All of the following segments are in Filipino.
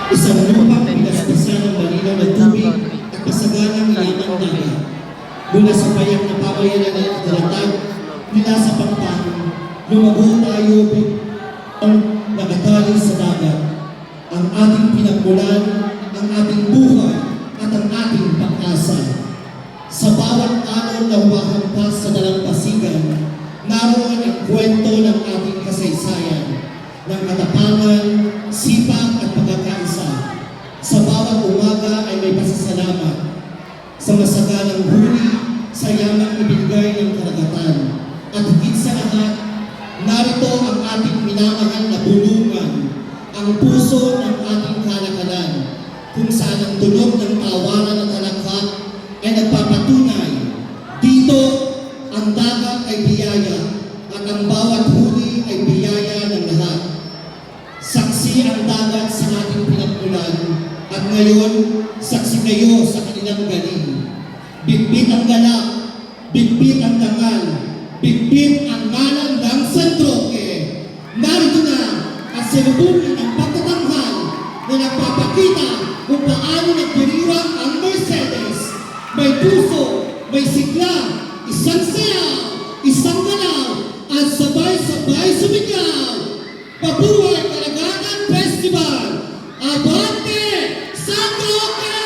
Isang lupang pinaspasan ng malinaw na tubig at masaganang yaman dagat. Mula sa payak na pamayanan at dalatag nila sa pagpang, lumago tayo ang nakatali sa dagat. Ang ating pinagmulan, ang ating buhay, at ang ating pag-asa. Sa bawat alon na humahampas sa dalampasigan, naroon ang kwento ng ating kasaysayan, ng katapangan, sipag at pagkakaisa. Sa bawat umaga ay may pasasalamat sa masaganang huli, sa yamang ibigay ng karagatan. At higit sa lahat, narito ang ating minamahal na bulungan, ang puso ng ating kalakalan, kung saan ang tunog ng tawanan at halakhak ay nagpapatunay. Dito, ang dagat ay biyaya at ang bawat huli ay biyaya ng lahat. Saksi ang dagat sa ating pinagmulan at ngayon, saksi kayo sa kanilang galing. Bitbit ang galak, bitbit ang dangal, bitbit ang ngalan ng San Roque. Narito na at sinubungin ang pagtatanghal na nagpapakita kung paano nagdiriwang ang Mercedes. May puso, may sigla, isang sayaw, isang galaw, at sabay-sabay sumigaw. Pabuhay Kalagatan Festival! Abante San Roque!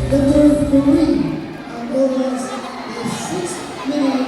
the birth to bring ang oras